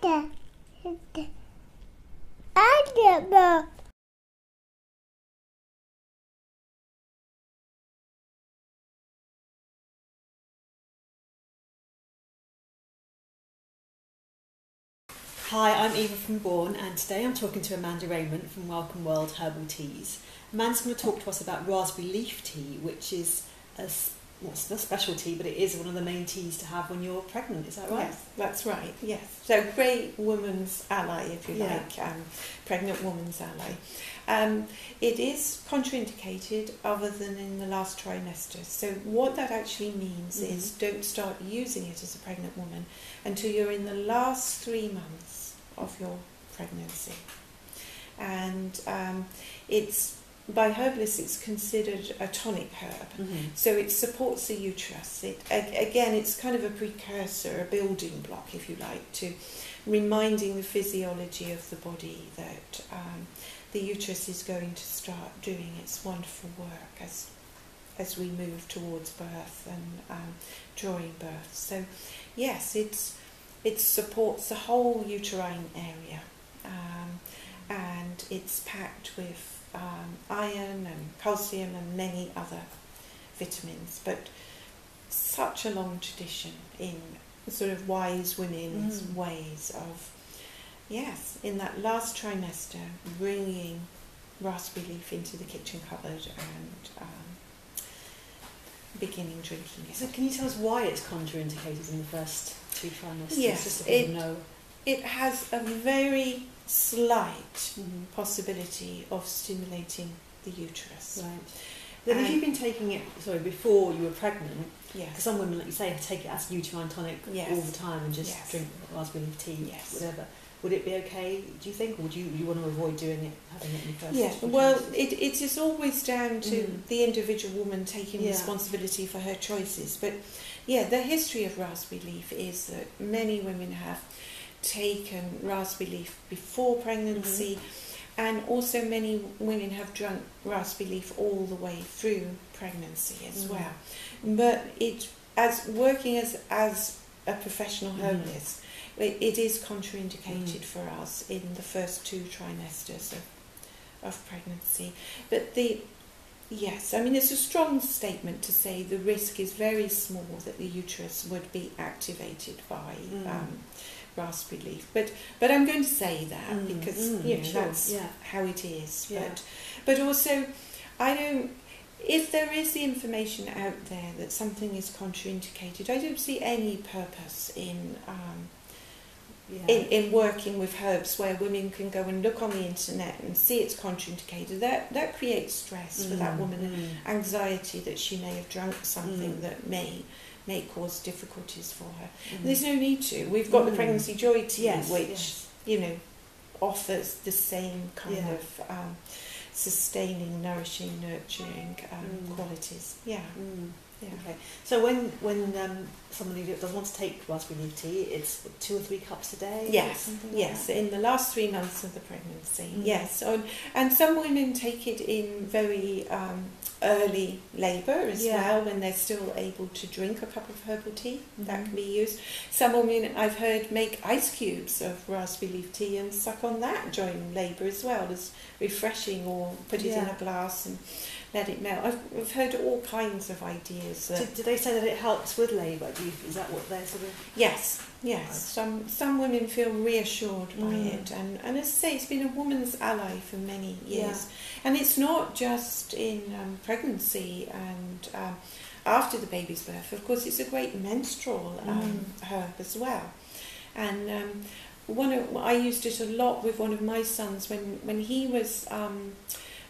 Hi, I'm Eva from Bourne, and today I'm talking to Amanda Rayment from Welcome World Herbal Teas. Amanda's going to talk to us about raspberry leaf tea, which is it's not a special tea, but it is one of the main teas to have when you're pregnant. Is that right? Yes, that's right. Yes. So great woman's ally, if you like, pregnant woman's ally. It is contraindicated other than in the last trimester. So what that actually means is don't start using it as a pregnant woman until you're in the last 3 months of your pregnancy. And it's, by herbalists, it's considered a tonic herb. So it supports the uterus. It's kind of a precursor, a building block, if you like, to reminding the physiology of the body that the uterus is going to start doing its wonderful work as we move towards birth and during birth. So yes, it supports the whole uterine area, and it's packed with iron and calcium and many other vitamins, but such a long tradition in sort of wise women's ways of, in that last trimester, bringing raspberry leaf into the kitchen cupboard and beginning drinking it. So can you tell us why it's contraindicated in the first 2 trimesters? Yes, just so people know. It has a very slight possibility of stimulating the uterus. Right. Then if you've been taking it, before you were pregnant, because some women, like you say, take it as uterine tonic all the time and just drink raspberry leaf tea, whatever. Would it be okay, do you think, or would you want to avoid doing it, having it in the first? Yeah, well, it is always down to the individual woman taking responsibility for her choices. But the history of raspberry leaf is that many women have taken raspberry leaf before pregnancy, and also many women have drunk raspberry leaf all the way through pregnancy as well. But working as a professional herbalist, it is contraindicated for us in the first 2 trimesters of pregnancy. But it's a strong statement to say the risk is very small that the uterus would be activated by raspberry leaf. But I'm going to say that because that's how it is. Yeah. But also, if there is the information out there that something is contraindicated, I don't see any purpose in working with herbs where women can go and look on the internet and see it's contraindicated. That creates stress for that woman and anxiety that she may have drunk something that may cause difficulties for her. There's no need to. We've got the Pregnancy Joy Tea, which offers the same kind of sustaining, nourishing, nurturing qualities. Okay. So when somebody does want to take raspberry leaf tea, it's 2 or 3 cups a day? Yes, in the last 3 months of the pregnancy. Yes, and some women take it in very early labour as well, when they're still able to drink a cup of herbal tea. That can be used. Some women, I've heard, make ice cubes of raspberry leaf tea and suck on that during labour as well, as refreshing, or put it in a glass and let it melt. I've heard all kinds of ideas. Do they say that it helps with labour? Is that what they're sort of... Yes. Some women feel reassured by it, and as I say, it's been a woman's ally for many years. And it's not just in pregnancy and after the baby's birth. Of course, it's a great menstrual herb as well. And I used it a lot with one of my sons when he was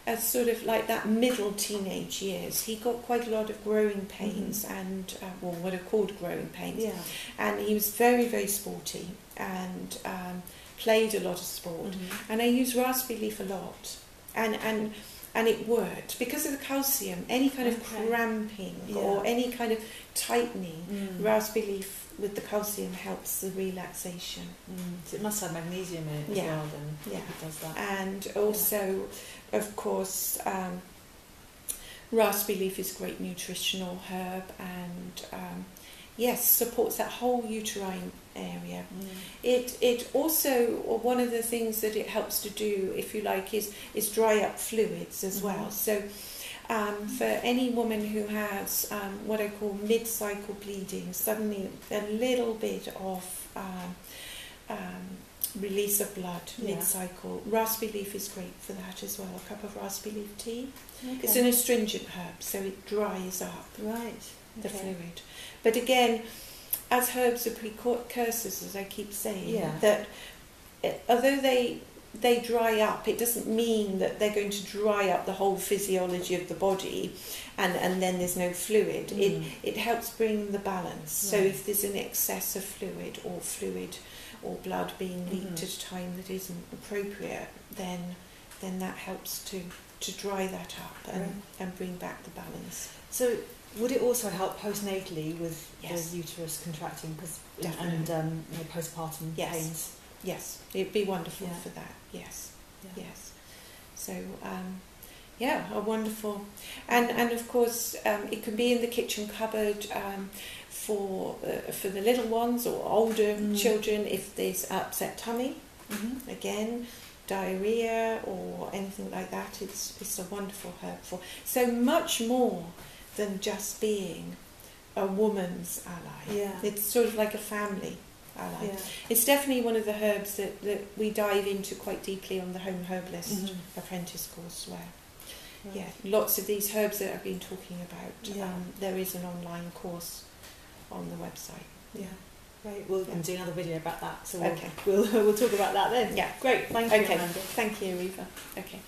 as sort of like that middle teenage years. He got quite a lot of growing pains and what are called growing pains. And he was very, very sporty and played a lot of sport. And I used raspberry leaf a lot, and it worked because of the calcium. Any kind of cramping or any kind of tightening, raspberry leaf with the calcium helps the relaxation. So it must have magnesium in it as well, then. It does that. And also, of course, raspberry leaf is a great nutritional herb, and yes, supports that whole uterine area. It also, one of the things that it helps to do, if you like, is dry up fluids as well. So for any woman who has what I call mid-cycle bleeding, suddenly a little bit of release of blood mid-cycle, raspberry leaf is great for that as well. A cup of raspberry leaf tea. Okay. It's an astringent herb, so it dries up the fluid. But again, as herbs are precursors, as I keep saying, that although they dry up, it doesn't mean that they're going to dry up the whole physiology of the body and then there's no fluid. It helps bring the balance. So if there's an excess of fluid or blood being leaked at a time that isn't appropriate, then that helps to dry that up and bring back the balance. So would it also help postnatally with the uterus contracting and postpartum pains? Yes, it'd be wonderful for that. Yes. So, a wonderful, and of course, it can be in the kitchen cupboard for the little ones or older children if there's upset tummy. Again, diarrhea or anything like that. It's a wonderful herb for so much more than just being a woman's ally. Yeah. It's sort of like a family ally. Yeah. It's definitely one of the herbs that we dive into quite deeply on the Home Herbalist apprentice course where lots of these herbs that I've been talking about, there is an online course on the website. Yeah. Great. We'll do another video about that. So we'll talk about that then. Yeah. Great. Thank you, Okay. Amanda. Thank you, Eva. Okay.